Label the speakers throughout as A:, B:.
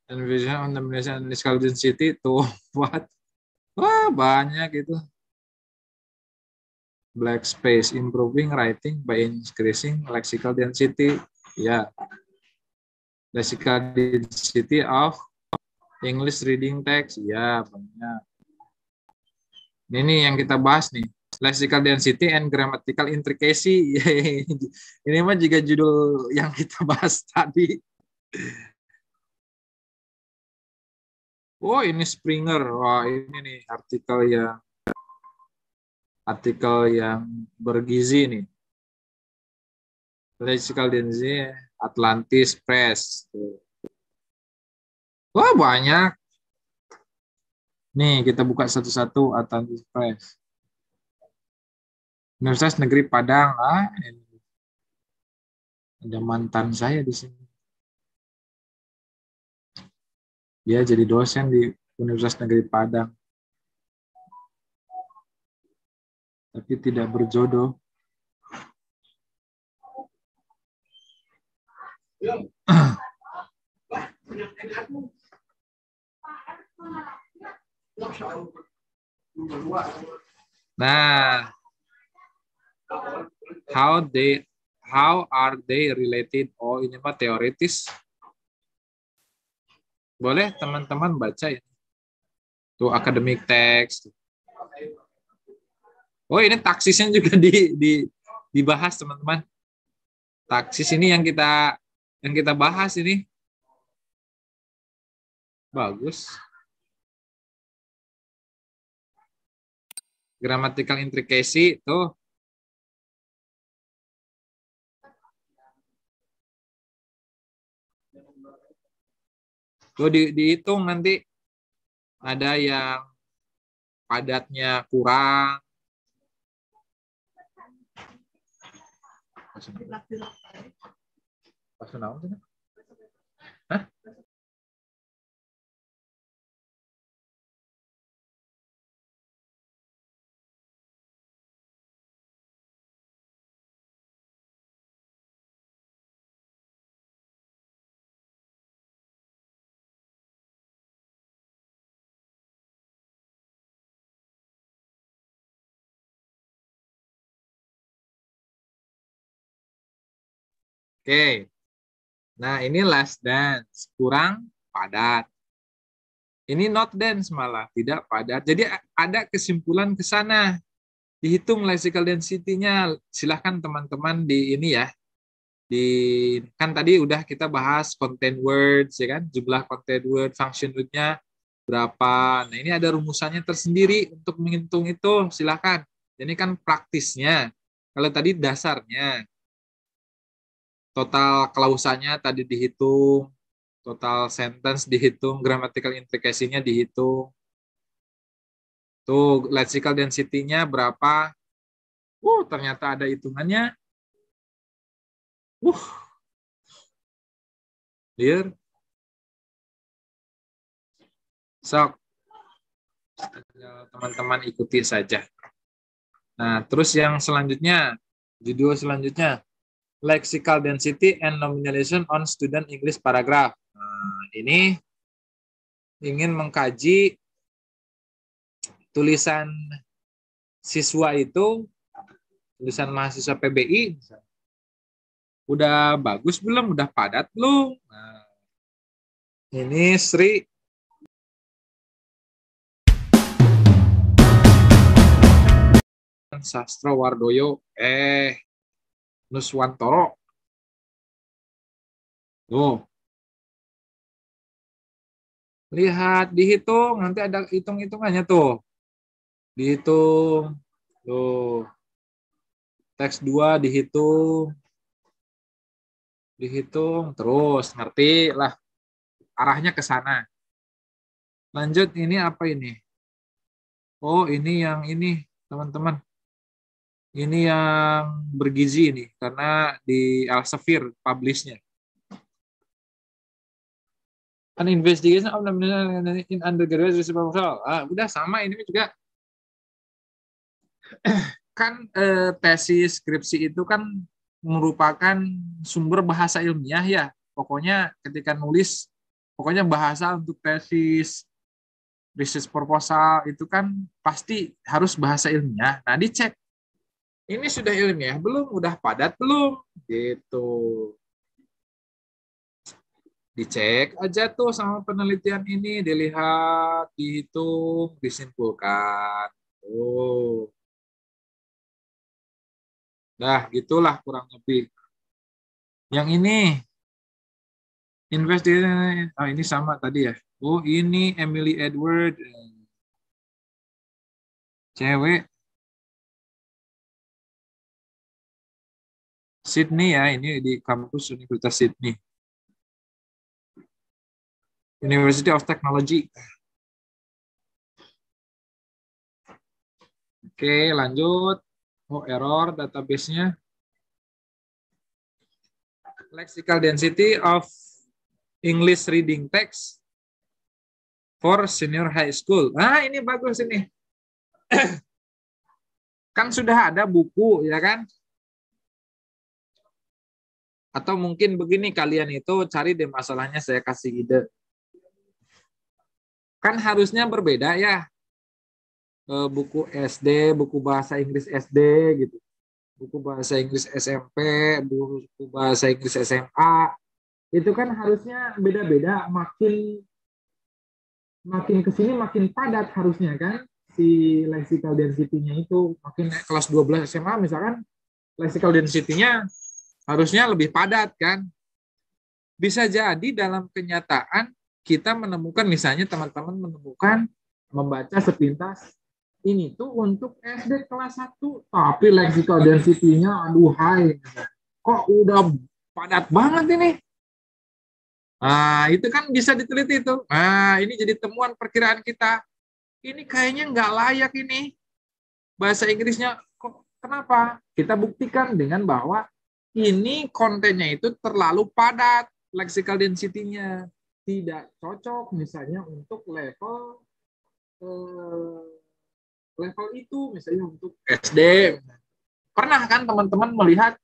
A: Envision on the lexical density to what? Wah, banyak itu. Black space, improving writing by increasing lexical density. Ya, lexical density of English reading text. Ya, banyak. Ini yang kita bahas nih. Lexical density and grammatical intricacy. Ini mah juga judul yang kita bahas tadi. Oh, ini Springer. Wah, ini nih artikel yang bergizi nih. Lexical density Atlantis Press. Wah, banyak. Nih, kita buka satu-satu Atlantis Press. Universitas Negeri Padang. Ada mantan saya di sini. Dia jadi dosen di Universitas Negeri Padang. Tapi tidak berjodoh. Nah, how are they related? Oh, ini mah teoritis. Boleh teman-teman baca ya. Tuh academic text. Oh, ini taksisnya juga dibahas teman-teman. Taksis ini yang kita bahas ini. Bagus. Grammatical intricacy tuh. Tuh dihitung nanti ada yang padatnya kurang. Hah? Oke. Nah, ini last dance, kurang padat. Ini not dense malah, tidak padat. Jadi ada kesimpulan ke sana. Dihitung lexical density-nya. Silahkan teman-teman di ini ya. Kan tadi udah kita bahas content words, ya kan? Jumlah content word, function word-nya berapa. Nah, ini ada rumusannya tersendiri untuk menghitung itu. Silahkan. Ini kan praktisnya. Kalau tadi dasarnya. Total klausanya tadi dihitung, total sentence dihitung, grammatical intricacy-nya dihitung. Tuh, lexical density-nya berapa? Ternyata ada hitungannya. Clear? Sok. Teman-teman ikuti saja. Nah, terus yang selanjutnya, judul selanjutnya, lexical density and nominalization on student English paragraph. Nah, ini ingin mengkaji tulisan siswa itu, tulisan mahasiswa PBI, udah bagus belum? Udah padat belum? Nah, ini Sri Sastro Wardoyo Nuswantoro. Tuh. Lihat, dihitung, nanti ada hitung-hitungannya tuh. Dihitung. Tuh. Teks 2 dihitung. Dihitung terus, ngerti lah. Arahnya ke sana. Lanjut, ini apa ini? Oh, ini yang ini, teman-teman. Ini yang bergizi ini, karena di Elsevier publish-nya. An investigation of in undergraduate research proposal. Udah sama ini juga. Kan tesis skripsi itu kan merupakan sumber bahasa ilmiah ya. Pokoknya ketika nulis pokoknya bahasa untuk tesis, research proposal itu kan pasti harus bahasa ilmiah. Nah, dicek ini sudah ilmiah belum, udah padat belum, gitu. Dicek aja tuh sama penelitian ini, dilihat, dihitung, disimpulkan. Tuh. Nah, gitulah kurang lebih. Yang ini investigasi, oh ini sama tadi ya. Oh, ini Emily Edward, cewek Sydney ya, ini di kampus Universitas Sydney. University of Technology. Oke, lanjut. Oh, error database-nya. Lexical density of English reading text for senior high school. Nah, ini bagus ini. Kan sudah ada buku, ya kan? Atau mungkin begini, kalian itu cari deh masalahnya, saya kasih ide. Kan harusnya berbeda ya. Buku SD, buku bahasa Inggris SD gitu. Buku bahasa Inggris SMP, buku bahasa Inggris SMA. Itu kan harusnya beda-beda, makin ke sini makin padat harusnya kan si lexical density-nya itu, makin kelas 12 SMA misalkan lexical density-nya harusnya lebih padat kan. Bisa jadi dalam kenyataan kita menemukan, misalnya teman-teman menemukan membaca sepintas ini tuh untuk SD kelas 1, tapi lexical density-nya aduhai, kok udah padat banget ini. Nah, itu kan bisa diteliti itu. Nah, ini jadi temuan perkiraan kita. Ini kayaknya nggak layak ini. Bahasa Inggrisnya, kok kenapa? Kita buktikan dengan bahwa ini kontennya itu terlalu padat. Lexical density-nya tidak cocok misalnya untuk level itu, misalnya untuk SD. Pernah kan teman-teman melihat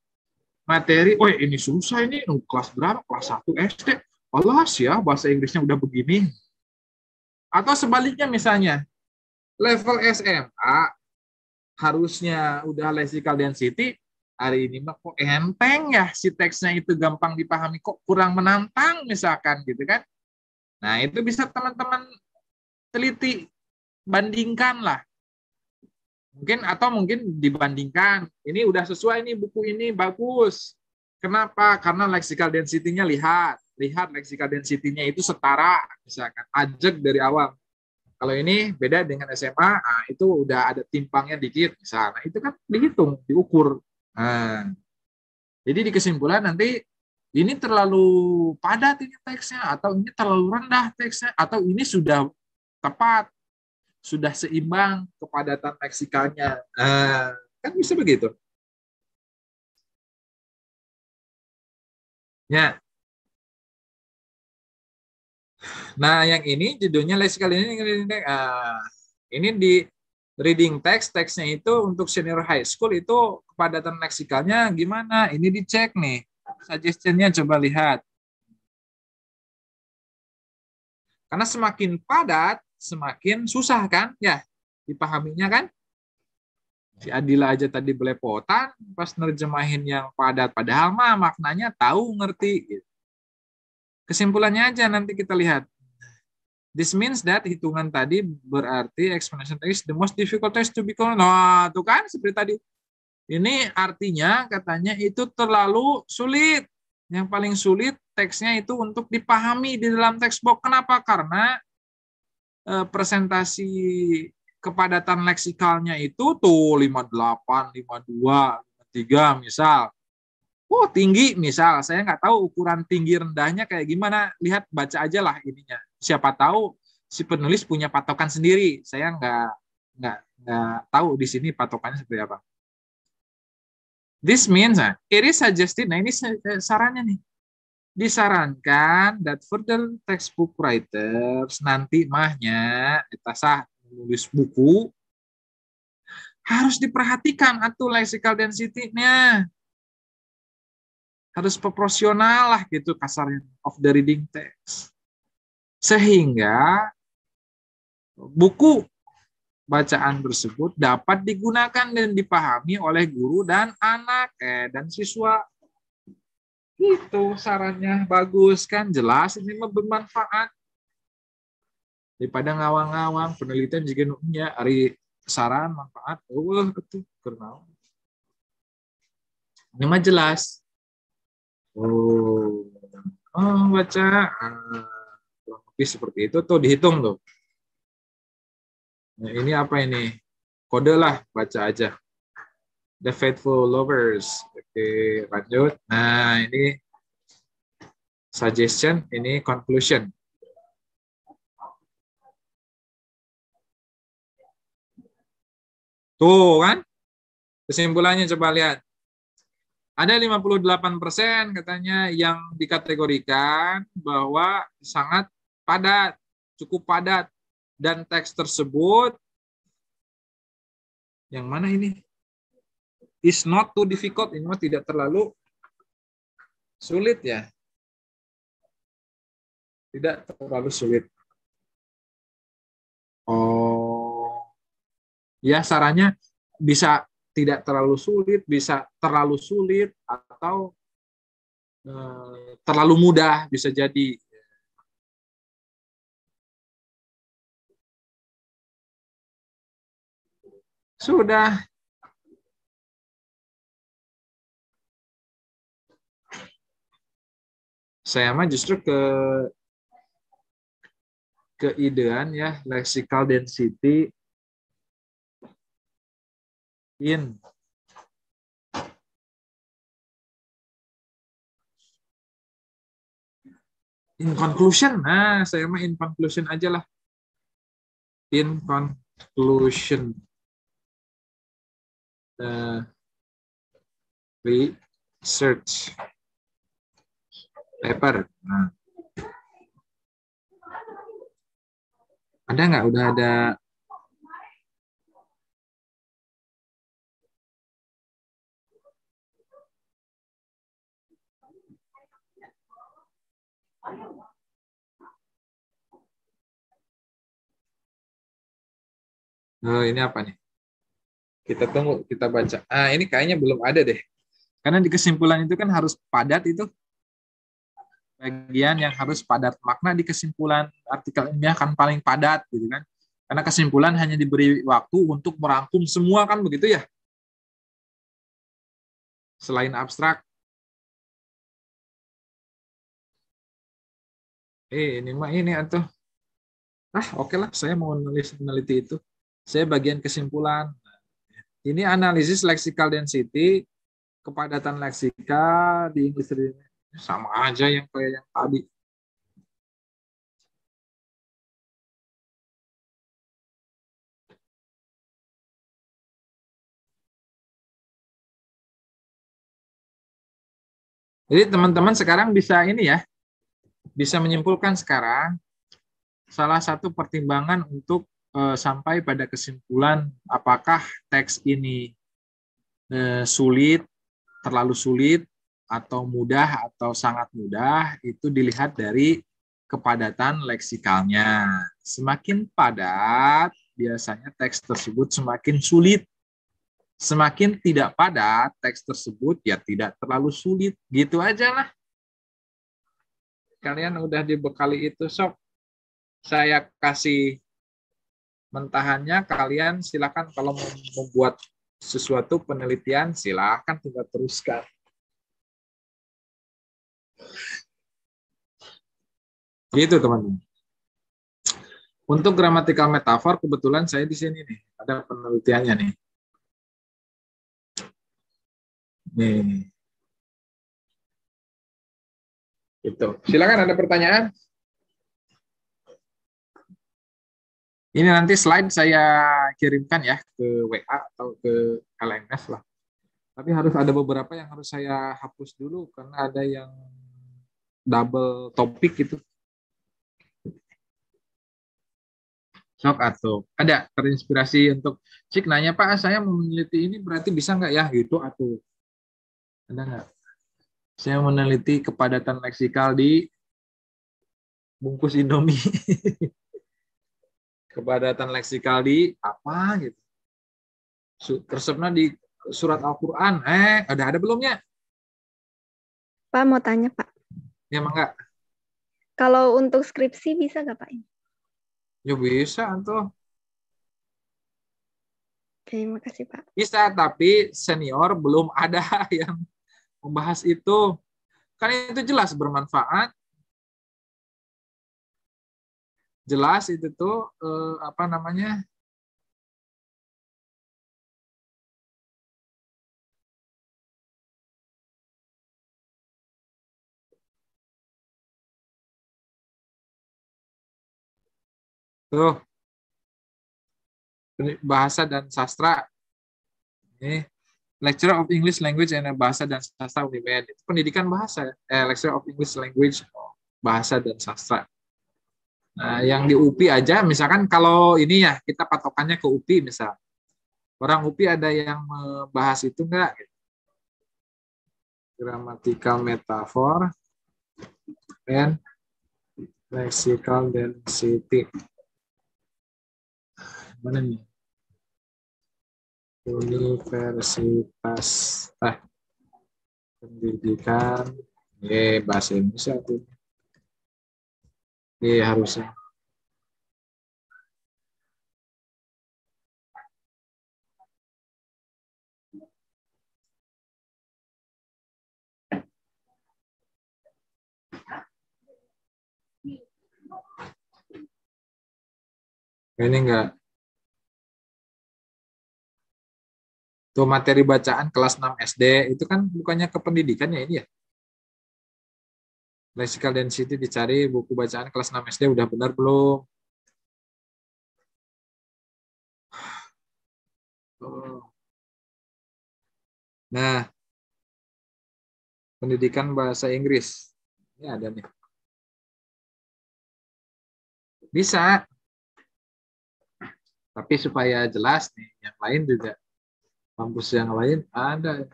A: materi, oh ini susah ini, kelas berapa? Kelas 1 SD. Alas ya, bahasa Inggrisnya udah begini. Atau sebaliknya misalnya, level SMA harusnya udah lexical density, hari ini mah kok enteng ya, si teksnya itu gampang dipahami, kok kurang menantang misalkan gitu kan. Nah, itu bisa teman-teman teliti, bandingkan lah. Mungkin dibandingkan, ini udah sesuai nih, buku ini bagus. Kenapa? Karena lexical density-nya lihat lexical density-nya itu setara, misalkan ajak dari awal. Kalau ini beda dengan SMA, nah itu udah ada timpangnya dikit, misalnya. Itu kan dihitung, diukur. Nah, jadi di kesimpulan nanti ini terlalu padat ini teksnya, atau ini terlalu rendah teksnya, atau ini sudah tepat, sudah seimbang kepadatan leksikalnya. Nah, kan bisa begitu. Ya. Nah, yang ini judulnya leksikal ini di reading text, teksnya itu untuk senior high school itu kepadatan leksikalnya gimana? Ini dicek nih. Suggestionnya coba lihat. Karena semakin padat, semakin susah kan? Ya, dipahaminya kan? Si Adila aja tadi belepotan pas nerjemahin yang padat. Padahal mah maknanya tahu, ngerti. Gitu. Kesimpulannya aja nanti kita lihat. This means that hitungan tadi berarti explanation text the most difficult text to be called. Nah, tuh kan seperti tadi. Ini artinya katanya itu terlalu sulit. Yang paling sulit teksnya itu untuk dipahami di dalam textbook. Kenapa? Karena presentasi kepadatan leksikalnya itu tuh 58, 52, 53 misal. Oh, tinggi misal. Saya nggak tahu ukuran tinggi rendahnya kayak gimana. Lihat, baca aja lah ininya. Siapa tahu si penulis punya patokan sendiri. Saya nggak tahu di sini patokannya seperti apa. This means, it is suggested, nah ini sarannya nih. Disarankan that further textbook writers nanti mahnya kita sah menulis buku harus diperhatikan atau lexical density-nya. Harus proporsional lah gitu kasarnya of the reading text. Sehingga buku bacaan tersebut dapat digunakan dan dipahami oleh guru dan anak dan siswa. Itu sarannya bagus kan, jelas ini bermanfaat. Daripada ngawang-ngawang penelitian juga nunya ari saran manfaat. Itu kenal. Ini mah jelas. Baca kurang lebih seperti itu tuh dihitung tuh. Nah, ini apa ini? Kode lah, baca aja. The Faithful Lovers. Oke, lanjut. Nah, ini suggestion, ini conclusion. Tuh kan? Kesimpulannya coba lihat. Ada 58% katanya yang dikategorikan bahwa sangat padat, cukup padat. Dan teks tersebut, yang mana ini? Is not too difficult, ini mah tidak terlalu sulit ya. Tidak terlalu sulit. Ya sarannya bisa tidak terlalu sulit, bisa terlalu sulit, atau terlalu mudah bisa jadi. Sudah. Saya mah justru keidean ya, lexical density in conclusion. Nah, saya mah in conclusion aja lah. In conclusion. Research paper. Nah. Ada nggak? Udah ada. Ini apa nih? Kita tunggu, kita baca. Ini kayaknya belum ada deh. Karena di kesimpulan itu kan harus padat itu. Bagian yang harus padat. Makna di kesimpulan artikel ilmiah kan paling padat gitu kan. Karena kesimpulan hanya diberi waktu untuk merangkum semua kan begitu ya. Selain abstrak. Ini mah ini atau oke lah, saya mau meneliti itu. Saya bagian kesimpulan. Ini analisis lexical density, kepadatan leksika di industri ini. Sama aja yang kayak yang tadi. Jadi teman-teman sekarang bisa ini ya, bisa menyimpulkan sekarang salah satu pertimbangan untuk sampai pada kesimpulan apakah teks ini sulit, terlalu sulit, atau mudah, atau sangat mudah, itu dilihat dari kepadatan leksikalnya. Semakin padat, biasanya teks tersebut semakin sulit. Semakin tidak padat, teks tersebut ya tidak terlalu sulit. Gitu aja lah. Kalian udah dibekali itu, sob. Saya kasih mentahannya, kalian silakan kalau mau membuat sesuatu penelitian, silakan tinggal teruskan. Gitu teman-teman. Untuk gramatikal metafor, kebetulan saya di sini nih, ada penelitiannya nih. Nih. Gitu. Silakan ada pertanyaan. Ini nanti slide saya kirimkan ya ke WA atau ke LMS lah. Tapi harus ada beberapa yang harus saya hapus dulu karena ada yang double topik gitu. Sok atau ada terinspirasi untuk Cik nanya Pak, saya mau meneliti ini berarti bisa nggak ya gitu atau ada nggak? Saya meneliti kepadatan leksikal di bungkus Indomie. Kepadatan leksikal di apa gitu. Resepnya di surat Al-Quran. Ada belumnya?
B: Pak mau tanya Pak.
A: Ya enggak?
B: Kalau untuk skripsi bisa nggak Pak?
A: Ya bisa tuh.
B: Terima kasih Pak.
A: Bisa, tapi senior belum ada yang membahas itu. Kan itu jelas bermanfaat. Jelas itu tuh apa namanya? Tuh, bahasa dan sastra. Ini Lecturer of English Language and Bahasa dan Sastra UNIMED. Itu pendidikan bahasa. Lecturer of English Language, Bahasa dan Sastra. Nah, yang di UPI aja, misalkan kalau ini ya, kita patokannya ke UPI misal. Orang UPI ada yang membahas itu enggak? Grammatical metaphor and lexical density. Mana nih? Universitas Pendidikan bahasa Indonesia tuh. Harusnya. Ini enggak. Tuh materi bacaan kelas 6 SD itu kan bukannya ke pendidikannya ini ya. Lexical density dicari buku bacaan kelas 6 SD udah benar belum? Nah, pendidikan bahasa Inggris. Ini ada nih. Bisa. Tapi supaya jelas nih, yang lain juga. Kampus yang lain ada.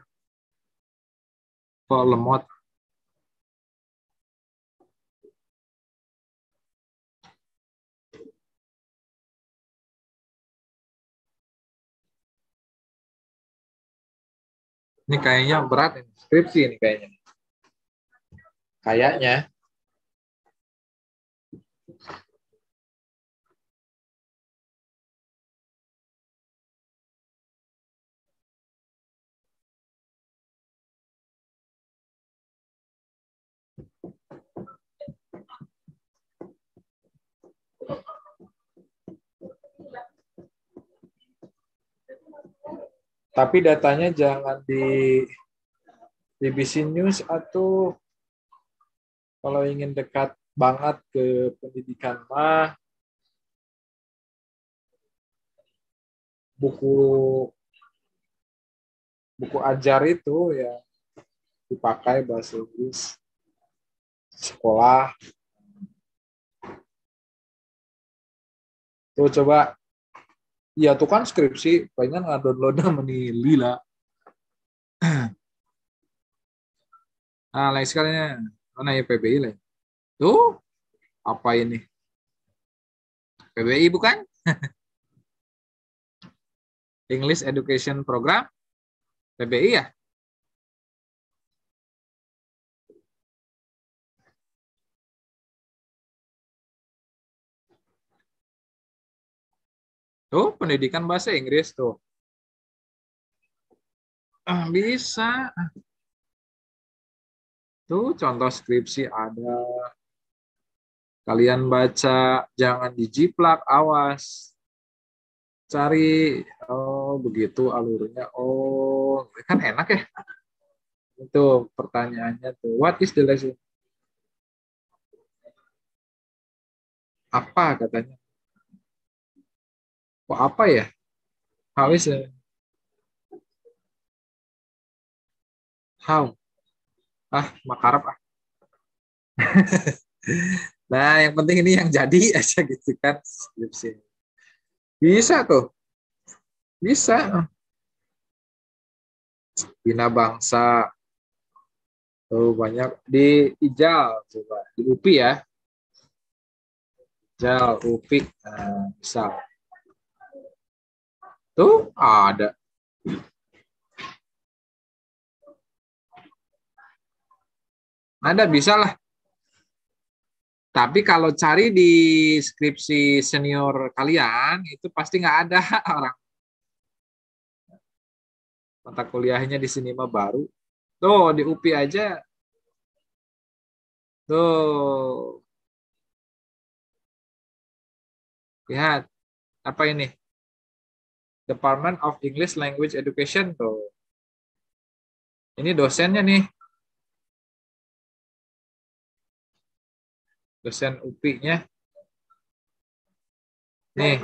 A: Kok lemot? Ini kayaknya berat ini. Skripsi ini kayaknya. Kayaknya. Tapi datanya jangan di BBC News atau kalau ingin dekat banget ke pendidikan mah buku ajar itu ya dipakai bahasa Inggris sekolah. Tuh coba, ya tuh kan skripsi, pengen nggak menili lah. Nah, lain sekalinya mana ya PBI lah. Tuh apa ini? PBI bukan? English Education Program, PBI ya? Tuh pendidikan bahasa Inggris tuh. Bisa. Tuh contoh skripsi ada. Kalian baca, jangan dijiplak, awas. Cari, oh begitu alurnya. Oh, kan enak ya. Itu pertanyaannya tuh. What is the lesson? Apa katanya? Kok apa ya? How is it? How? Makarap ah. Nah, yang penting ini yang jadi aja gitu kan skripsi. Bisa tuh. Bisa. Bina bangsa. Tuh banyak di IJAL coba. Di UPI ya. Jal, Upi. Nah, misal. Tuh, ada. Ada, bisa lah. Tapi kalau cari di skripsi senior kalian, itu pasti nggak ada orang. Mata kuliahnya di sini mah baru. Tuh, di UPI aja. Tuh, lihat. Apa ini? Department of English Language Education. Tuh. Ini dosennya nih. Dosen UPI-nya. Nih.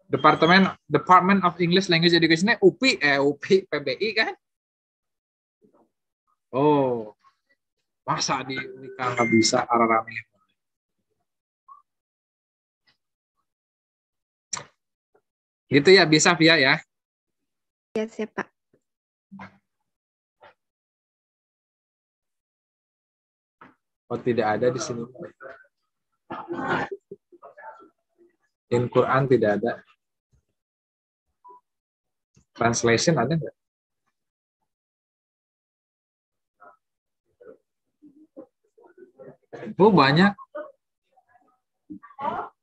A: Department of English Language Education UPI, UPI PBI kan? Oh, masa di Unika nggak bisa rame. Gitu ya, bisa via ya?
B: Ya, siap, Pak.
A: Oh, tidak ada di sini. In Quran tidak ada. Translation ada nggak? Oh, banyak.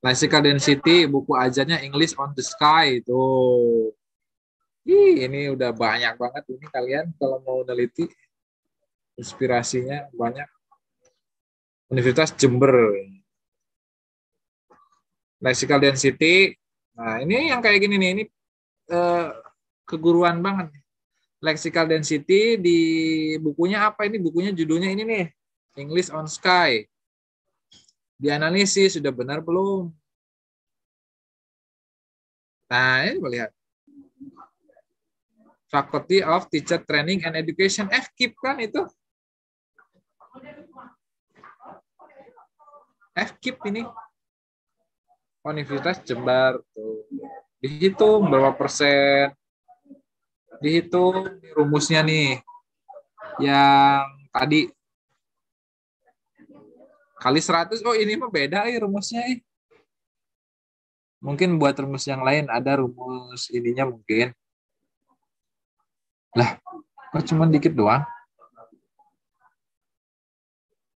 A: Lexical density, buku ajarnya English on the Sky. Tuh. Ini udah banyak banget ini kalian kalau mau neliti. Inspirasinya banyak. Universitas Jember. Lexical density. Nah, ini yang kayak gini nih. Ini keguruan banget. Lexical density di bukunya apa ini? Bukunya judulnya ini nih. English on Sky. Dianalisis sudah benar belum? Nah, ini melihat. Faculty of Teacher Training and Education, FKIP kan itu. FKIP ini. Universitas Jember. Tuh. Dihitung berapa persen. Dihitung rumusnya nih. Yang tadi. Kali 100. Oh, ini mah beda rumusnya. Mungkin buat rumus yang lain ada rumus ininya mungkin. Lah, kok cuma dikit doang?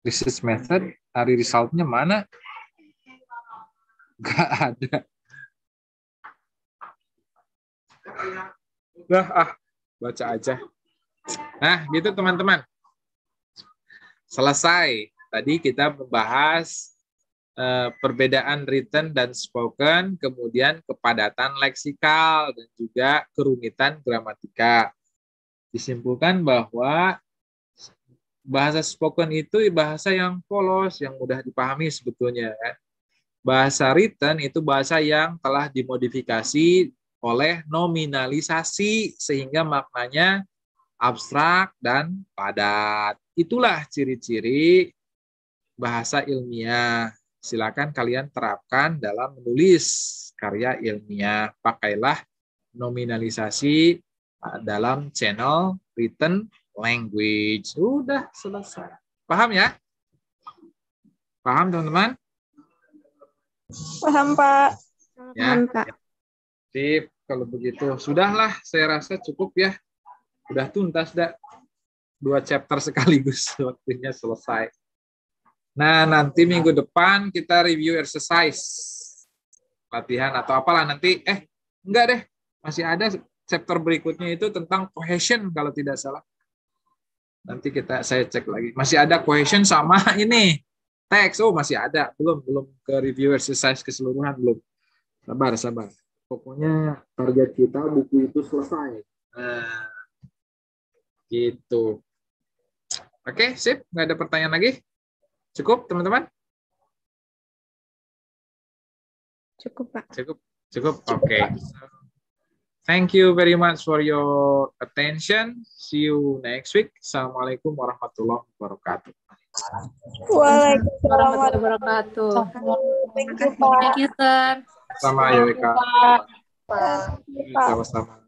A: Research method, hari resultnya mana? Gak ada. Nah, baca aja. Nah, gitu teman-teman. Selesai. Tadi kita membahas perbedaan written dan spoken, kemudian kepadatan leksikal, dan juga kerumitan gramatika. Disimpulkan bahwa bahasa spoken itu bahasa yang polos, yang mudah dipahami sebetulnya. Bahasa written itu bahasa yang telah dimodifikasi oleh nominalisasi, sehingga maknanya abstrak dan padat. Itulah ciri-ciri bahasa ilmiah. Silakan kalian terapkan dalam menulis karya ilmiah. Pakailah nominalisasi dalam channel written language. Sudah selesai. Paham ya? Paham teman-teman?
C: Paham, Pak.
A: Ya.
B: Paham, Pak.
A: Sip, kalau begitu. Sudahlah, saya rasa cukup ya. Udah tuntas dah. 2 chapter sekaligus, waktunya selesai. Nah, nanti minggu depan kita review exercise. Latihan atau apalah nanti. Enggak deh. Masih ada chapter berikutnya itu tentang cohesion kalau tidak salah. Nanti saya cek lagi. Masih ada cohesion sama ini. Teks. Oh, masih ada. Belum ke review exercise keseluruhan belum. Sabar. Pokoknya target kita buku itu selesai. Nah, gitu. Oke, sip. Nggak ada pertanyaan lagi? Cukup, teman-teman?
B: Cukup, Pak.
A: Cukup. Oke. Thank you very much for your attention. See you next week. Assalamualaikum warahmatullahi wabarakatuh.
C: Waalaikumsalam
D: warahmatullahi wabarakatuh.
C: Thank you, Pak.
D: Thank you, sir.
A: Sama ya, Wika.
C: Pak.
A: Sama-sama.